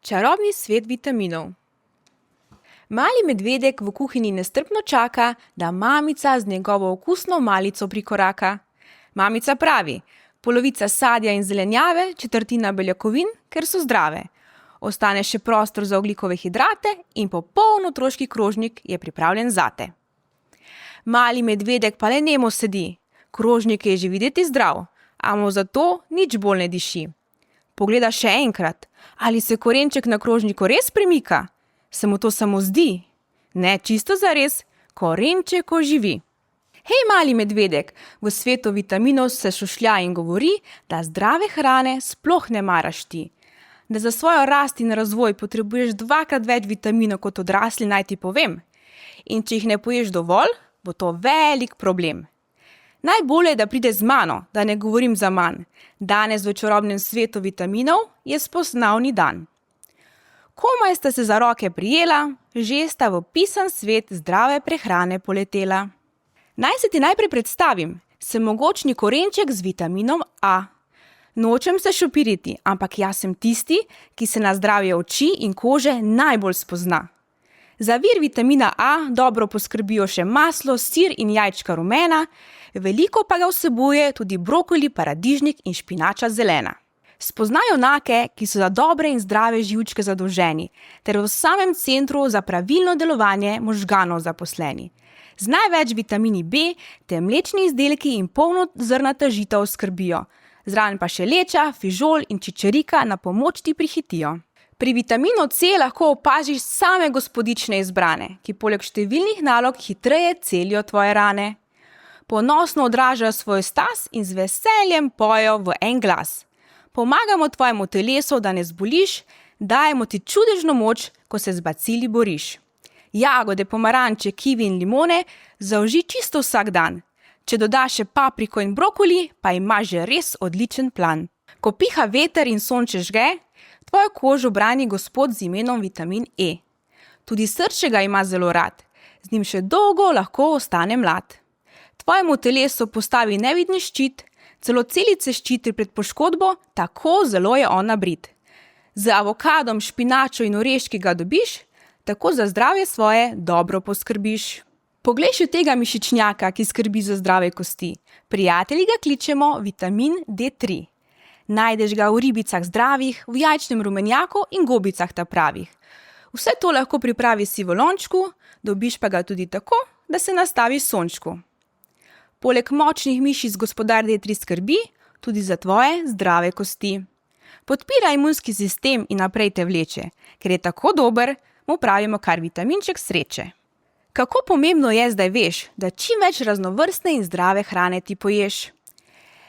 Čarobni svet vitaminov. Mali medvedek v kuhinji nestrpno čaka, da mamica z njegovo okusno malico prikoraka. Mamica pravi: polovica sadja in zelenjave, četrtina beljakovin, ker so zdrave. Ostane še prostor za ogljikove hidrate in popoln otroški krožnik je pripravljen zate. Mali medvedek pa le nemo sedi. Krožnik je že videti zdrav, a mu zato nič bolj ne diši. Pogleda še enkrat, ali se korenček na krožniku res premika? Se mu to samo zdi? Ne, čisto zares, korenček oživi. Hej, mali medvedek, v svetu vitaminov se šušlja in govori, da zdrave hrane sploh ne maraš ti. Da za svojo rast in razvoj potrebuješ 2-krat več vitaminov kot odrasli, naj ti povem. In če jih ne poješ dovolj, bo to velik problem. Najbolje je, da pride z mano, da ne govorim za manj. Danes v čarobnem svetu vitaminov je spoznavni dan. Komaj sta se za roke prijela, že sta v pisan svet zdrave prehrane poletela. Naj se ti najprej predstavim, sem mogočni korenček z vitaminom A. Nočem se šopiriti, ampak jaz sem tisti, ki se na zdravje oči in kože najbolj spozna. Za vir vitamina A dobro poskrbijo še maslo, sir in jajčka rumena, veliko pa ga vsebuje tudi brokoli, paradižnik in špinača zelena. Spoznajo junake, ki so za dobre in zdrave živčke zadolženi, ter v samem centru za pravilno delovanje možganov zaposleni. Z največ vitamini B te mlečni izdelki in polnozrnata žita oskrbijo. Zraven pa še leča, fižol in čičerika na pomoč ti prihitijo. Pri vitaminu C lahko opažiš same gospodične izbrane, ki poleg številnih nalog hitreje celijo tvoje rane. Ponosno odražajo svoj stas in z veseljem pojejo v en glas. Pomagamo tvojemu telesu, da ne zboliš, dajemo ti čudežno moč, ko se z bacili boriš. Jagode, pomaranče, kivi in limone zauži čisto vsak dan. Če dodaš še papriko in brokoli, pa imaš že res odličen plan. Ko piha veter in sonče žge, tvojo kožo brani gospod z imenom vitamin E. Tudi srce ga ima zelo rad, z njim še dolgo lahko ostane mlad. Tvojemu telesu postavi nevidni ščit, celo celice ščiti pred poškodbo, tako zelo je on nabrit. Z avokadom, špinačo in oreški ga dobiš, tako za zdravje svoje dobro poskrbiš. Poglej še tega mišičnjaka, ki skrbi za zdrave kosti. Prijatelji ga kličemo vitamin D3. Najdeš ga v ribicah zdravih, v jajčnem rumenjaku in gobicah ta pravih. Vse to lahko pripravi si v lončku, dobiš pa ga tudi tako, da se nastavi sončku. Poleg močnih mišic gospodar D3 skrbi tudi za tvoje zdrave kosti. Podpira imunski sistem in naprej te vleče, ker je tako dober, mu pravimo kar vitaminček sreče. Kako pomembno je zdaj veš, da čim več raznovrstne in zdrave hrane ti poješ.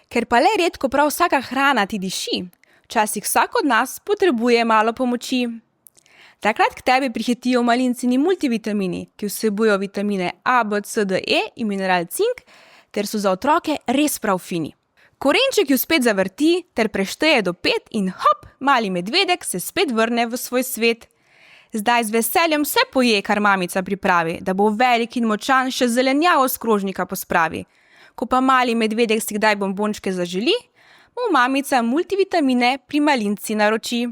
Ker pa le redko prav vsaka hrana ti diši, včasih vsak od nas potrebuje malo pomoči. Takrat k tebi prihitijo malincini multivitamini, ki vsebujejo vitamine A, B, C, D, E in mineral cink, ter so za otroke res prav fini. Korenček ju spet zavrti ter prešteje do 5 in hop, mali medvedek se spet vrne v svoj svet. Zdaj z veseljem vse poje, kar mamica pripravi, da bo velik in močan še zelenjavo s krožnika pospravi. Ko pa mali medvedek si kdaj bombončke zaželi, mu mamica multivitamine pri malinci naroči.